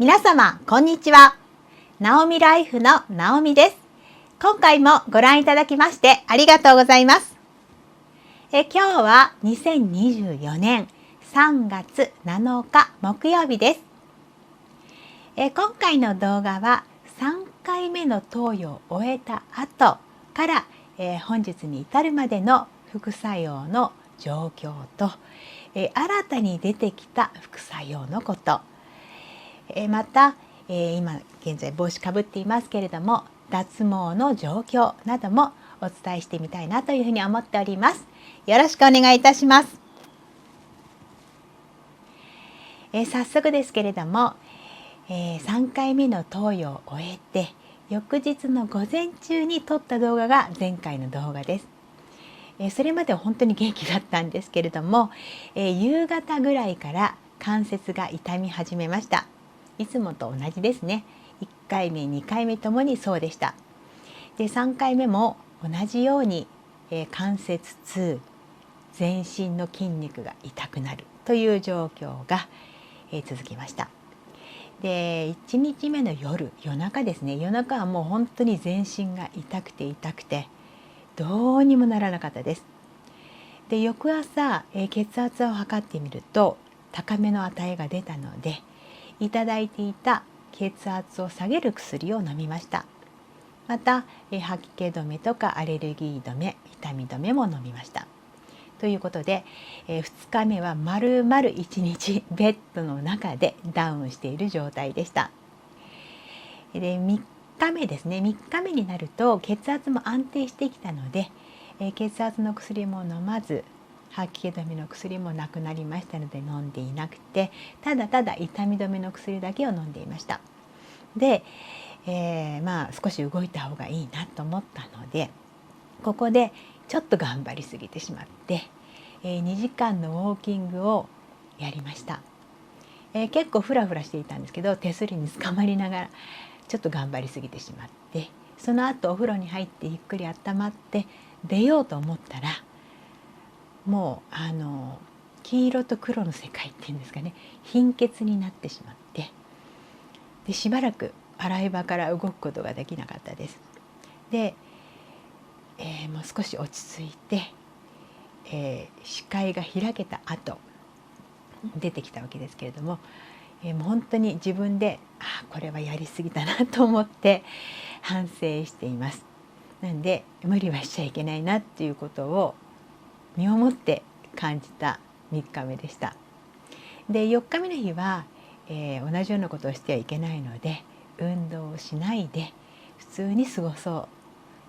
皆様こんにちは。ナオミライフのナオミです。今回もご覧いただきましてありがとうございます。今日は2024年3月7日木曜日です。今回の動画は3回目の投与を終えた後から、本日に至るまでの副作用の状況と、新たに出てきた副作用のこと、また、今現在帽子かぶっていますけれども脱毛の状況などもお伝えしてみたいなというふうに思っております。よろしくお願いいたします。早速ですけれども、3回目の投与を終えて翌日の午前中に撮った動画が前回の動画です。それまでは本当に元気だったんですけれども、夕方ぐらいから関節が痛み始めました。いつもと同じですね。1回目2回目ともにそうでした。で3回目も同じように、関節痛、全身の筋肉が痛くなるという状況が、続きました。で1日目の夜中ですね。夜中はもう本当に全身が痛くてどうにもならなかったです。で翌朝、血圧を測ってみると高めの値が出たのでいただいていた血圧を下げる薬を飲みました。また、吐き気止めとかアレルギー止め、痛み止めも飲みました。ということで、2日目はまるまる1日ベッドの中でダウンしている状態でした。で3日目ですね。3日目になると血圧も安定してきたので、血圧の薬も飲まず吐き気止めの薬もなくなりましたので飲んでいなくて、ただ痛み止めの薬だけを飲んでいました。で、少し動いた方がいいなと思ったのでここでちょっと頑張りすぎてしまって、2時間のウォーキングをやりました。結構フラフラしていたんですけど手すりにつかまりながらちょっと頑張りすぎてしまって、その後お風呂に入ってゆっくり温まって出ようと思ったらもう黄色と黒の世界っていうんですかね、貧血になってしまって、でしばらく洗い場から動くことができなかったです。で、もう少し落ち着いて、視界が開けた後出てきたわけですけれども、もう本当に自分でこれはやりすぎたなと思って反省しています。なんで無理はしちゃいけないなっていうことを身をもって感じた3日目でした。で4日目の日は、同じようなことをしてはいけないので運動をしないで普通に過ごそ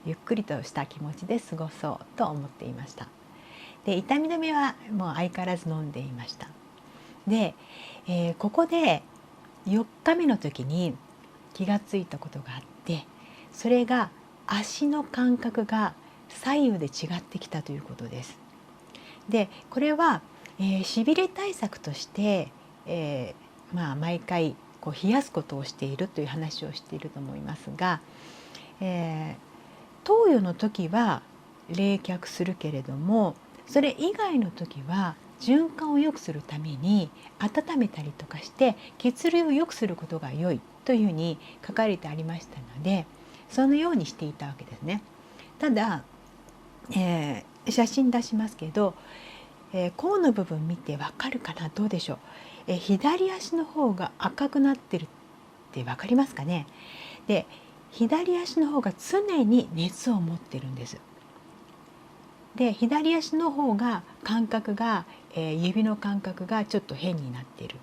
う、ゆっくりとした気持ちで過ごそうと思っていました。で痛み止めはもう相変わらず飲んでいました。で、ここで4日目の時に気がついたことがあって、それが足の感覚が左右で違ってきたということです。でこれは、しびれ対策として、毎回冷やすことをしているという話をしていると思いますが、投与の時は冷却するけれどもそれ以外の時は循環を良くするために温めたりとかして血流を良くすることが良いというふうに書かれてありましたのでそのようにしていたわけですね。ただ、写真出しますけど、甲の部分見てわかるかな、どうでしょう。左足の方が赤くなってるってわかりますかね。で左足の方が常に熱を持ってるんです。で左足の方が感覚が、指の感覚がちょっと変になっている、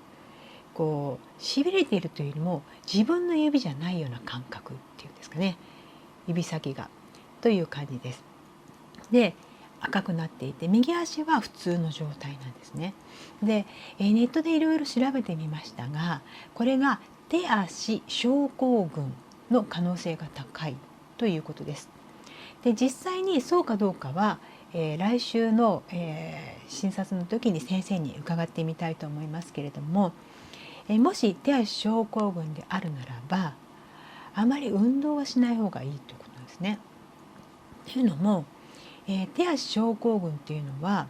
しびれているというよりも自分の指じゃないような感覚っていうんですかね、指先がという感じです。で赤くなっていて右足は普通の状態なんですね。でネットでいろいろ調べてみましたがこれが手足症候群の可能性が高いということです。で実際にそうかどうかは、来週の、診察の時に先生に伺ってみたいと思いますけれども、もし手足症候群であるならばあまり運動はしない方がいいということなんですね。というのも、手足症候群というのは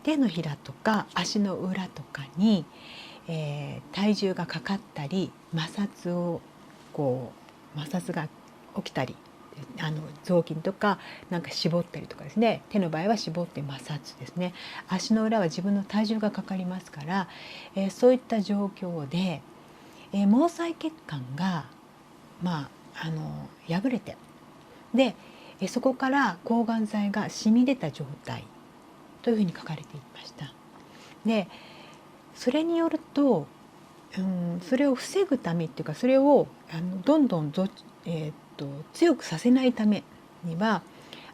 手のひらとか足の裏とかに、体重がかかったり摩擦が起きたり、雑巾とかなんか絞ったりとかですね、手の場合は絞って摩擦ですね、足の裏は自分の体重がかかりますから、そういった状況で、毛細血管が破れて、でそこから抗がん剤が染み出た状態というふうに書かれていました。でそれによると、それを防ぐためっていうか、それをどんどん強くさせないためには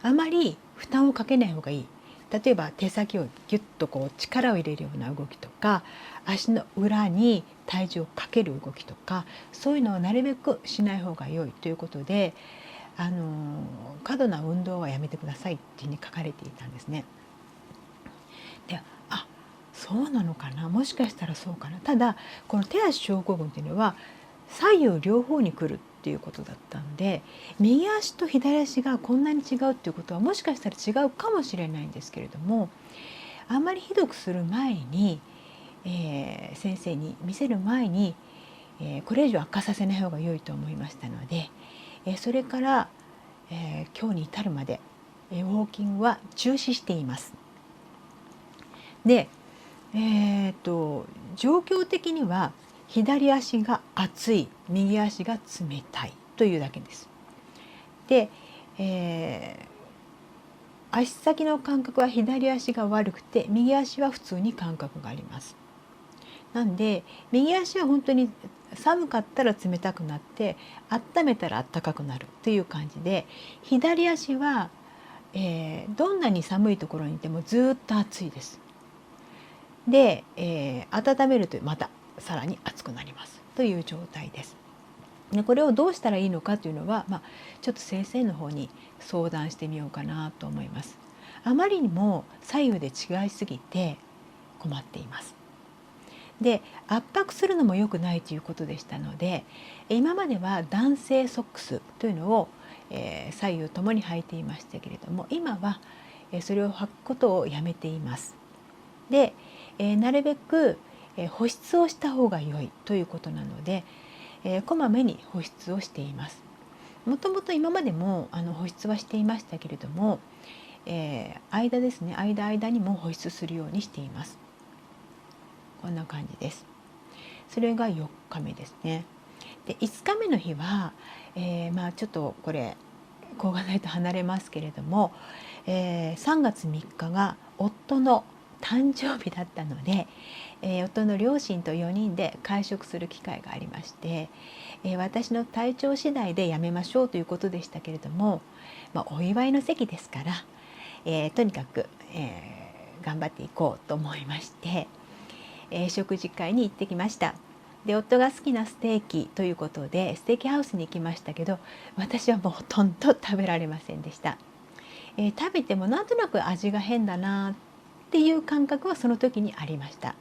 あまり負担をかけない方がいい。例えば手先をギュッと力を入れるような動きとか、足の裏に体重をかける動きとか、そういうのをなるべくしない方が良いということで、過度な運動はやめてくださいっていうふうに書かれていたんですね。で、そうなのかな、もしかしたらそうかな。ただこの手足症候群っていうのは左右両方に来るっていうことだったんで、右足と左足がこんなに違うっていうことはもしかしたら違うかもしれないんですけれども、あんまりひどくする前に、先生に見せる前に、これ以上悪化させない方が良いと思いましたので、それから、今日に至るまで、ウォーキングは中止しています。で、状況的には左足が熱い、右足が冷たいというだけです。で、足先の感覚は左足が悪くて、右足は普通に感覚があります。なんで右足は本当に寒かったら冷たくなって、温めたら暖かくなるという感じで、左足は、どんなに寒いところにいてもずっと暑いです。で、温めるとまたさらに暑くなりますという状態です。でこれをどうしたらいいのかというのは、ちょっと先生の方に相談してみようかなと思います。あまりにも左右で違いすぎて困っています。で圧迫するのも良くないということでしたので、今までは男性ソックスというのを、左右ともに履いていましたけれども、今は、それを履くことをやめています。で、なるべく、保湿をした方が良いということなので、こまめに保湿をしています。もともと今までも保湿はしていましたけれども、間ですね、間にも保湿するようにしています。こんな感じです。それが4日目ですね。で5日目の日は、ちょっとこれ抗がん剤と離れますけれども、3月3日が夫の誕生日だったので、夫の両親と4人で会食する機会がありまして、私の体調次第でやめましょうということでしたけれども、お祝いの席ですから、とにかく、頑張っていこうと思いまして、食事会に行ってきました。で夫が好きなステーキということでステーキハウスに行きましたけど、私はもうほとんど食べられませんでした。食べてもなんとなく味が変だなっていう感覚はその時にありました。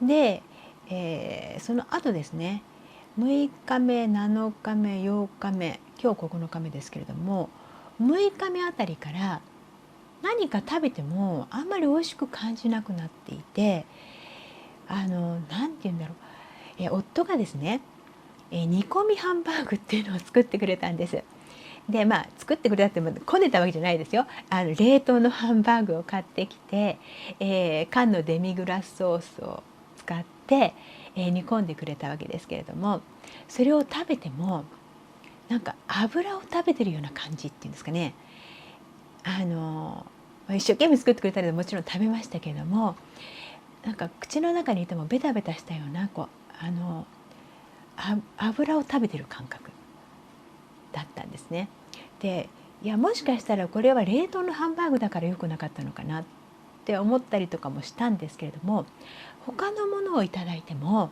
で、その後ですね、6日目7日目8日目今日9日目ですけれども、6日目あたりから何か食べてもあんまり美味しく感じなくなっていて、なんて言うんだろう、夫がですね、煮込みハンバーグっていうのを作ってくれたんです。で作ってくれたってもこねたわけじゃないですよ。冷凍のハンバーグを買ってきて、缶のデミグラスソースを使って、煮込んでくれたわけですけれども、それを食べてもなんか油を食べてるような感じっていうんですかね。一生懸命作ってくれたのでもちろん食べましたけれども、なんか口の中にいてもベタベタしたような油を食べてる感覚だったんですね。でもしかしたらこれは冷凍のハンバーグだから良くなかったのかなって思ったりとかもしたんですけれども、他のものをいただいても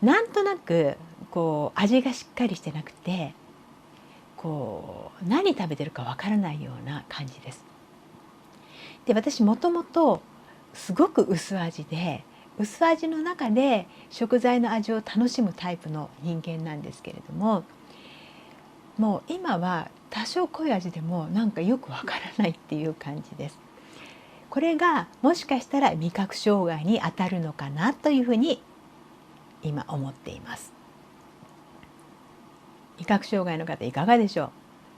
なんとなく味がしっかりしてなくて、何食べてるかわからないような感じです。で私もともとすごく薄味で、薄味の中で食材の味を楽しむタイプの人間なんですけれども、もう今は多少濃い味でもなんかよくわからないっていう感じです。これがもしかしたら味覚障害にあたるのかなというふうに今思っています。味覚障害の方いかがでしょう。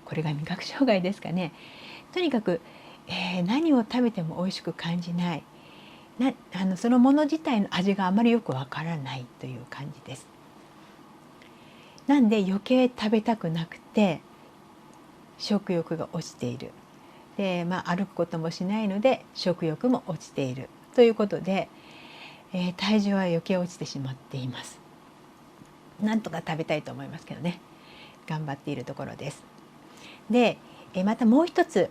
これが味覚障害ですかね。とにかく、何を食べても美味しく感じない、そのもの自体の味があまりよくわからないという感じです。なんで余計食べたくなくて食欲が落ちている。で、歩くこともしないので食欲も落ちているということで、体重は余計落ちてしまっています。なんとか食べたいと思いますけどね、頑張っているところです。で、またもう一つ、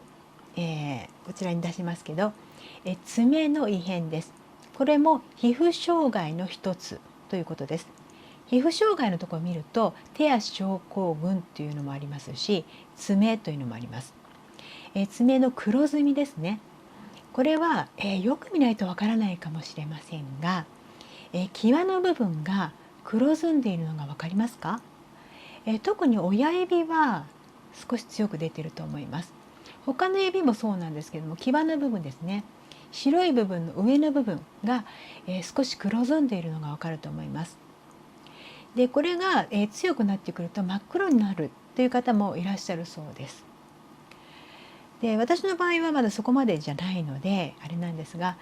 こちらに出しますけど、爪の異変です。これも皮膚障害の一つということです。皮膚障害のところを見ると手足症候群というのもありますし、爪というのもあります。爪の黒ずみですね。これは、よく見ないとわからないかもしれませんが、際の部分が黒ずんでいるのがわかりますか？特に親指は少し強く出ていると思います。他の指もそうなんですけども、際の部分ですね、白い部分の上の部分が、少し黒ずんでいるのがわかると思います。でこれが、強くなってくると真っ黒になるという方もいらっしゃるそうです。で私の場合はまだそこまでじゃないのであれなんですが、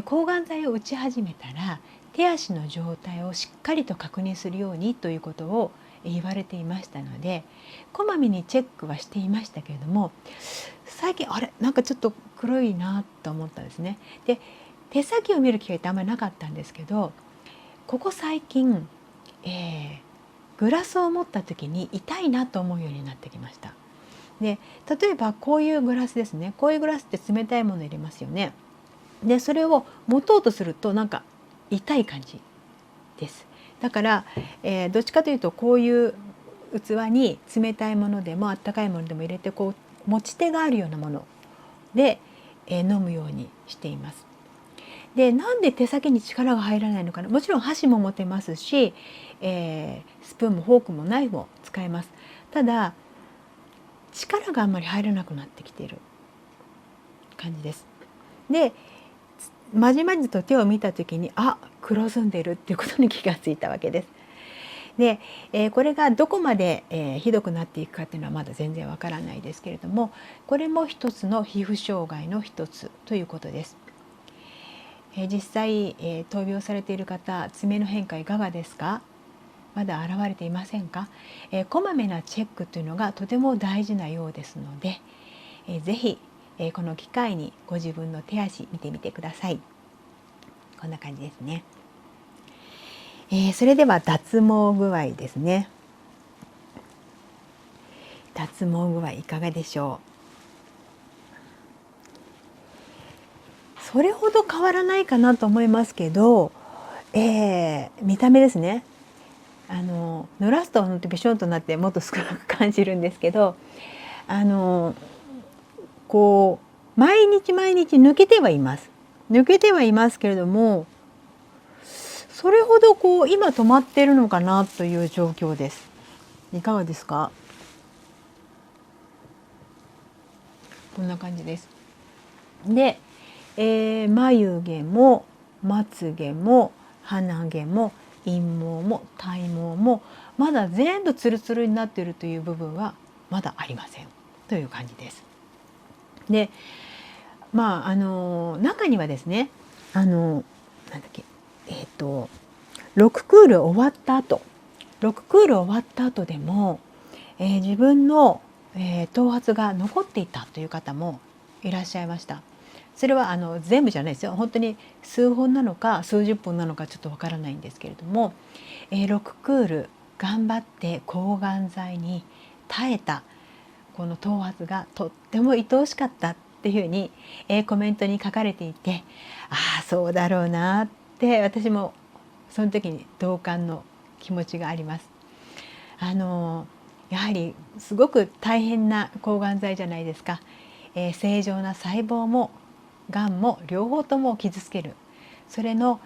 抗がん剤を打ち始めたら手足の状態をしっかりと確認するようにということを言われていましたので、こまめにチェックはしていましたけれども、最近なんかちょっと黒いなと思ったんですね。で手先を見る機会ってあんまりなかったんですけど、ここ最近、グラスを持った時に痛いなと思うようになってきました。で例えばこういうグラスですね。こういうグラスって冷たいもの入れますよね。でそれを持とうとするとなんか痛い感じです。だから、どっちかというとこういう器に冷たいものでもあったかいものでも入れて、こう持ち手があるようなもので、飲むようにしています。でなんで手先に力が入らないのかな。もちろん箸も持てますし、スプーンもフォークもナイフも使えます。ただ力があんまり入らなくなってきている感じです。でまじまじと手を見た時に黒ずんでるっていうことに気がついたわけです。で、これがどこまで、ひどくなっていくかっていうのはまだ全然わからないですけれども、これも一つの皮膚障害の一つということです。実際、闘病されている方、爪の変化いかがですか？まだ現れていませんか？こまめなチェックというのがとても大事なようですので、ぜひ、この機会にご自分の手足見てみてください。こんな感じですね。それでは脱毛具合ですね。脱毛具合いかがでしょう？それほど変わらないかなと思いますけど、見た目ですね。濡らすとほんとビションとなってもっと少なく感じるんですけど、こう毎日毎日抜けてはいます。抜けてはいますけれども、それほどこう今止まっているのかなという状況です。いかがですか？こんな感じです。で、眉毛もまつげも鼻毛も陰毛も体毛もまだ全部ツルツルになっているという部分はまだありませんという感じです。で中にはですね、なんだっけ、6クール終わった後6クール終わった後でも、自分の、頭髪が残っていたという方もいらっしゃいました。それは全部じゃないですよ。本当に数本なのか数十本なのかちょっとわからないんですけれども、6クール頑張って抗がん剤に耐えたこの頭髪がとっても愛おしかったっていうふうに、コメントに書かれていて、そうだろうなって私もその時に同感の気持ちがあります。やはりすごく大変な抗がん剤じゃないですか。正常な細胞もがんも両方とも傷つける。それの、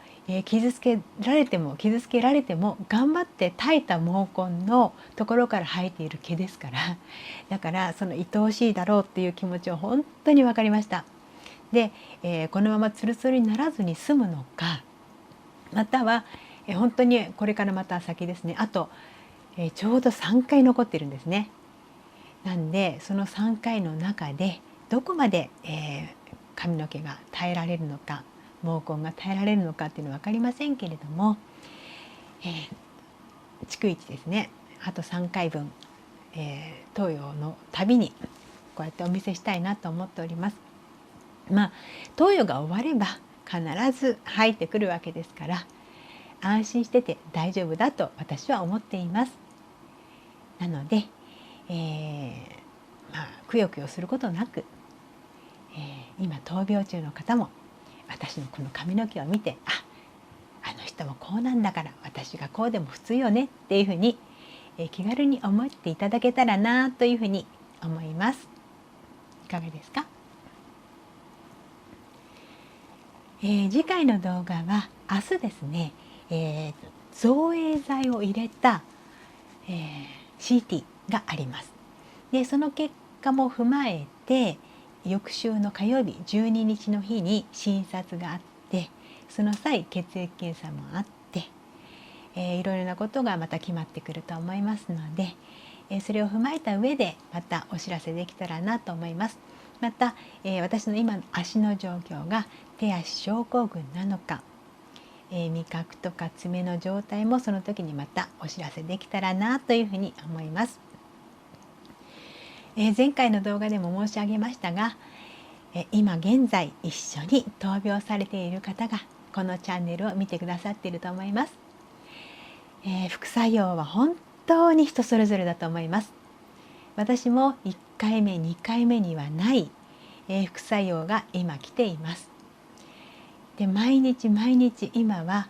傷つけられても頑張って耐えた毛根のところから生えている毛ですから、だからその愛おしいだろうっていう気持ちは本当に分かりました。で、このままツルツルにならずに済むのか、または、本当にこれからまた先ですね、あと、ちょうど3回残ってるんですね。なんでその3回の中でどこまで、髪の毛が耐えられるのか、毛根が耐えられるのかっていうのは分かりませんけれども、逐一ですね、あと3回分、東洋の旅にこうやってお見せしたいなと思っております。東洋が終われば必ず入ってくるわけですから、安心してて大丈夫だと私は思っています。なので、くよくよすることなく、今闘病中の方も私のこの髪の毛を見て、あの人もこうなんだから私がこうでも普通よねっていうふうに、気軽に思っていただけたらなというふうに思います。いかがですか？次回の動画は明日ですね、造影剤を入れた、CT があります。でその結果も踏まえて、翌週の火曜日12日の日に診察があって、その際血液検査もあって、いろいろなことがまた決まってくると思いますので、それを踏まえた上でまたお知らせできたらなと思います。また、私の今の足の状況が手足症候群なのか、味覚とか爪の状態もその時にまたお知らせできたらなというふうに思います。前回の動画でも申し上げましたが、今現在一緒に闘病されている方がこのチャンネルを見てくださっていると思います。副作用は本当に人それぞれだと思います。私も1回目2回目にはない、副作用が今来ています。で毎日毎日今は、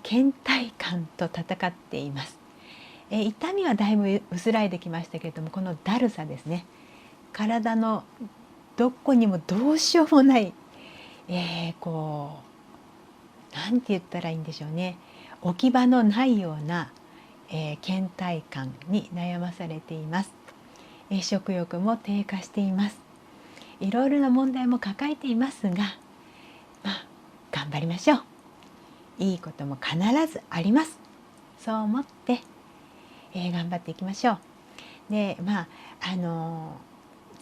倦怠感と戦っています。痛みはだいぶ薄らいできましたけれども、このだるさですね、体のどこにもどうしようもない、なんて言ったらいいんでしょうね、置き場のないような、倦怠感に悩まされています。食欲も低下しています。いろいろな問題も抱えていますが、頑張りましょう。いいことも必ずあります。そう思って、頑張っていきましょう。で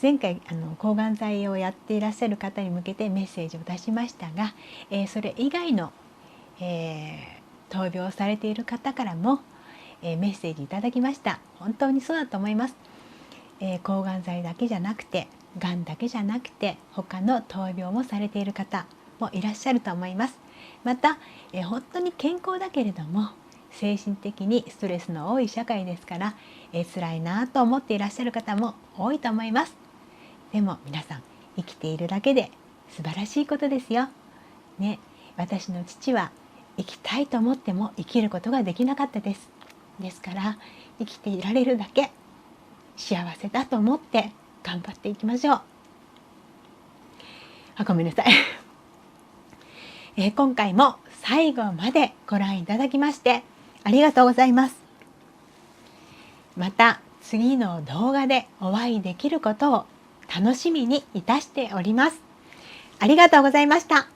前回抗がん剤をやっていらっしゃる方に向けてメッセージを出しましたが、それ以外の、闘病されている方からも、メッセージいただきました。本当にそうだと思います。抗がん剤だけじゃなくて、がんだけじゃなくて他の闘病もされている方もいらっしゃると思います。また、本当に健康だけれども精神的にストレスの多い社会ですから、辛いなと思っていらっしゃる方も多いと思います。でも皆さん、生きているだけで素晴らしいことですよ。ね、私の父は生きたいと思っても生きることができなかったです。ですから生きていられるだけ幸せだと思って頑張っていきましょう。ごめんなさい。今回も最後までご覧いただきましてありがとうございます。また次の動画でお会いできることを楽しみにいたしております。ありがとうございました。